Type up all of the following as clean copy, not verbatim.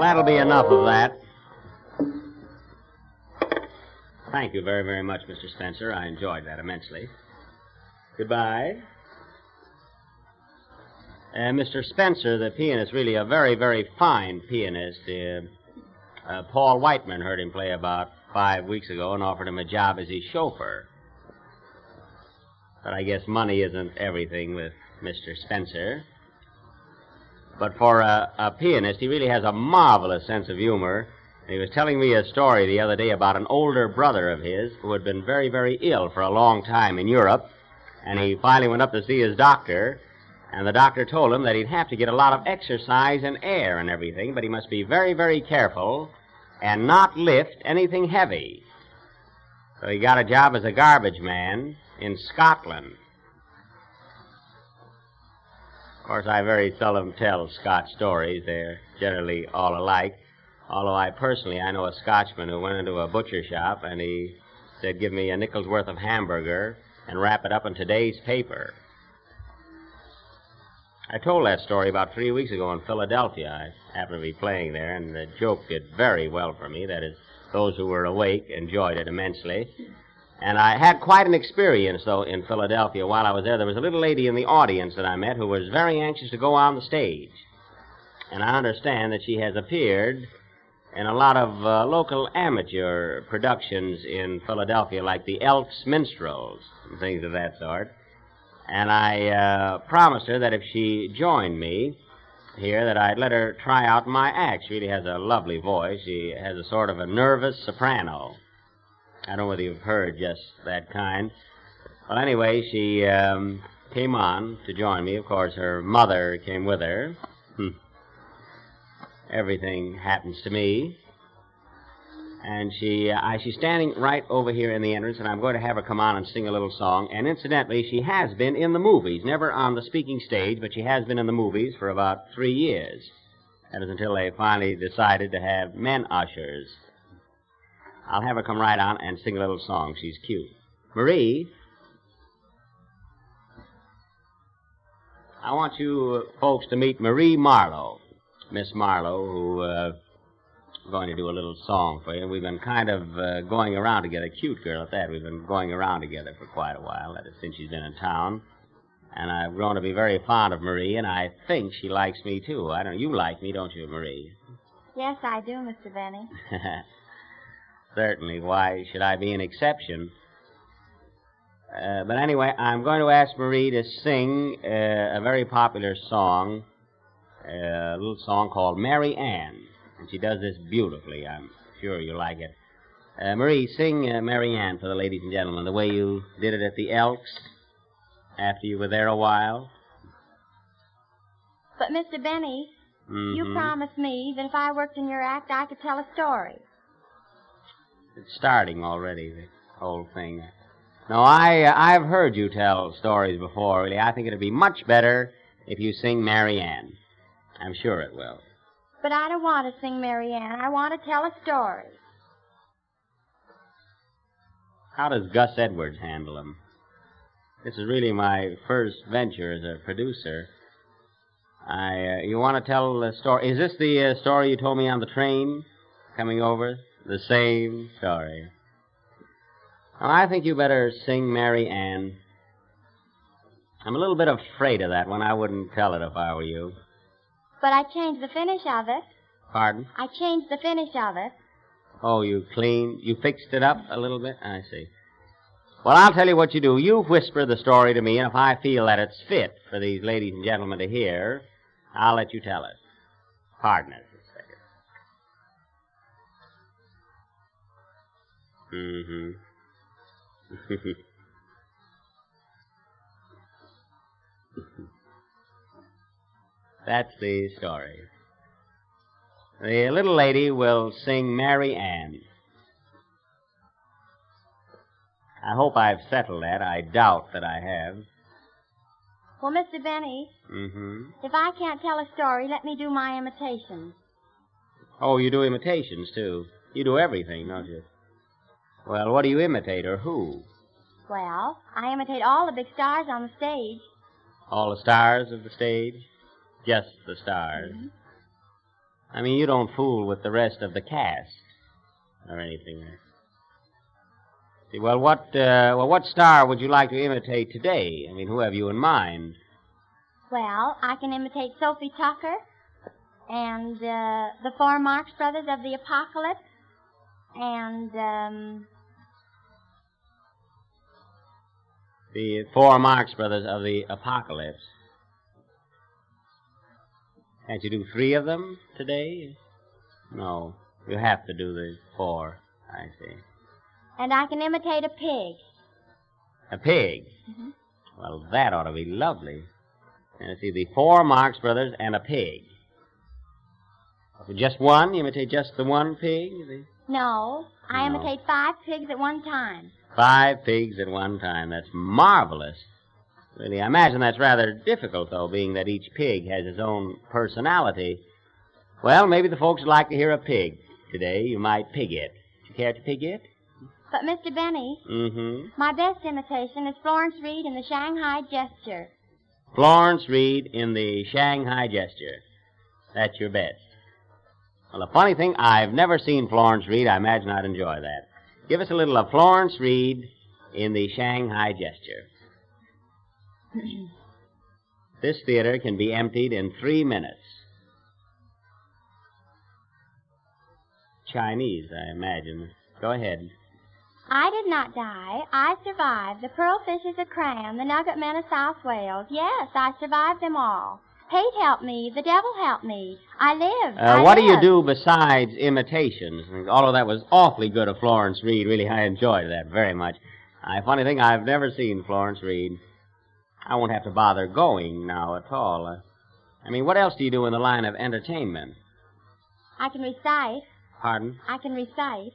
that'll be enough of that. Thank you very, very much, Mr. Spencer. I enjoyed that immensely. Goodbye. Mr. Spencer, the pianist, really a very, very fine pianist. Paul Whiteman heard him play about 5 weeks ago and offered him a job as his chauffeur. But I guess money isn't everything with Mr. Spencer. But for a pianist, he really has a marvelous sense of humor. He was telling me a story the other day about an older brother of his who had been very, very ill for a long time in Europe. And he finally went up to see his doctor. And the doctor told him that he'd have to get a lot of exercise and air and everything, but he must be very, very careful and not lift anything heavy. So he got a job as a garbage man in Scotland. Of course, I very seldom tell Scotch stories. They're generally all alike. Although I know a Scotchman who went into a butcher shop and he said, "Give me a nickel's worth of hamburger and wrap it up in today's paper." I told that story about 3 weeks ago in Philadelphia. I happened to be playing there, and the joke did very well for me. That is, those who were awake enjoyed it immensely. And I had quite an experience, though, in Philadelphia while I was there. There was a little lady in the audience that I met who was very anxious to go on the stage. And I understand that she has appeared in a lot of local amateur productions in Philadelphia, like the Elks Minstrels and things of that sort. And I promised her that if she joined me here, that I'd let her try out my act. She really has a lovely voice. She has a sort of a nervous soprano. I don't know whether you've heard just that kind. Well, anyway, she came on to join me. Of course, her mother came with her. Everything happens to me. And she's standing right over here in the entrance, and I'm going to have her come on and sing a little song. And incidentally, she has been in the movies, never on the speaking stage, but she has been in the movies for about 3 years. That is until they finally decided to have men ushers. I'll have her come right on and sing a little song. She's cute. Marie, I want you folks to meet Marie Marlow, Miss Marlow, who going to do a little song for you. We've been kind of going around together, cute girl at that. We've been going around together for quite a while, that is, since she's been in town. And I've grown to be very fond of Marie, and I think she likes me, too. I don't know, you like me, don't you, Marie? Yes, I do, Mr. Benny. Certainly. Why should I be an exception? But anyway, I'm going to ask Marie to sing a very popular song, a little song called Mary Ann. And she does this beautifully. I'm sure you'll like it. Marie, sing Mary Ann for the ladies and gentlemen, the way you did it at the Elks after you were there a while. But, Mr. Benny, you promised me that if I worked in your act, I could tell a story. It's starting already, the whole thing. No, I've heard you tell stories before, really. I think it'd be much better if you sing Mary Ann. I'm sure it will. But I don't want to sing Mary Ann. I want to tell a story. How does Gus Edwards handle them? This is really my first venture as a producer. You want to tell the story? Is this the story you told me on the train coming over? The same story. Well, I think you better sing Mary Ann. I'm a little bit afraid of that one. I wouldn't tell it if I were you. But I changed the finish of it. Pardon? I changed the finish of it. Oh, you fixed it up a little bit? I see. Well, I'll tell you what you do. You whisper the story to me, and if I feel that it's fit for these ladies and gentlemen to hear, I'll let you tell it. Pardon us a second. That's the story. The little lady will sing Mary Ann. I hope I've settled that. I doubt that I have. Well, Mr. Benny, if I can't tell a story, let me do my imitation. Oh, you do imitations, too. You do everything, don't you? Well, what do you imitate, or who? Well, I imitate all the big stars on the stage. All the stars of the stage? Just the stars. I mean, you don't fool with the rest of the cast or anything. See, well, what star would you like to imitate today? I mean, who have you in mind? Well, I can imitate Sophie Tucker and the four Marx Brothers of the Apocalypse and the four Marx Brothers of the Apocalypse. Can't you do 3 of them today? No, you have to do the 4. I see. And I can imitate a pig. A pig? Mm-hmm. Well, that ought to be lovely. And see, the 4 Marx Brothers and a pig. Just one? You imitate just the one pig? No, I imitate 5 pigs at one time. 5 pigs at one time. That's marvelous. Really, I imagine that's rather difficult, though, being that each pig has his own personality. Well, maybe the folks would like to hear a pig today. You might pig it. Do you care to pig it? But, Mr. Benny, Mm-hmm. my best imitation is Florence Reed in the Shanghai Gesture. Florence Reed in the Shanghai Gesture. That's your best. Well, the funny thing, I've never seen Florence Reed. I imagine I'd enjoy that. Give us a little of Florence Reed in the Shanghai Gesture. This theater can be emptied in 3 minutes. Chinese, I imagine. Go ahead. I did not die. I survived. The pearl fishes of Cram, the nugget men of South Wales. Yes, I survived them all. Hate helped me. The devil helped me. I lived. What do you do besides imitations? Although that was awfully good of Florence Reed. Really, I enjoyed that very much. Funny thing, I've never seen Florence Reed. I won't have to bother going now at all. I mean, what else do you do in the line of entertainment? I can recite. Pardon? I can recite.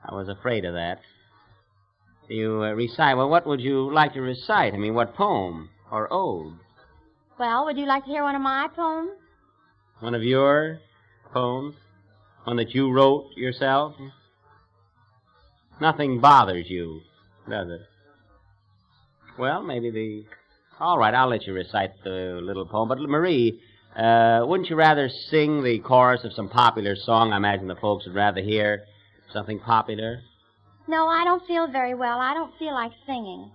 I was afraid of that. You recite. Well, what would you like to recite? I mean, what poem or ode? Well, would you like to hear one of my poems? One of your poems? One that you wrote yourself? Nothing bothers you, does it? Well, maybe all right, I'll let you recite the little poem. But, Marie, wouldn't you rather sing the chorus of some popular song? I imagine the folks would rather hear something popular. No, I don't feel very well. I don't feel like singing.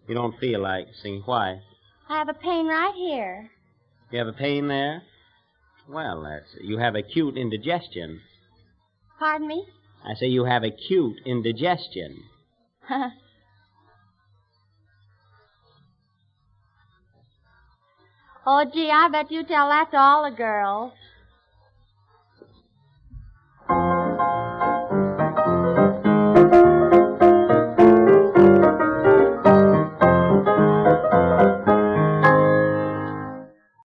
You don't feel like singing? Why? I have a pain right here. You have a pain there? Well, you have acute indigestion. Pardon me? I say you have acute indigestion. Oh, gee, I bet you tell that to all the girls.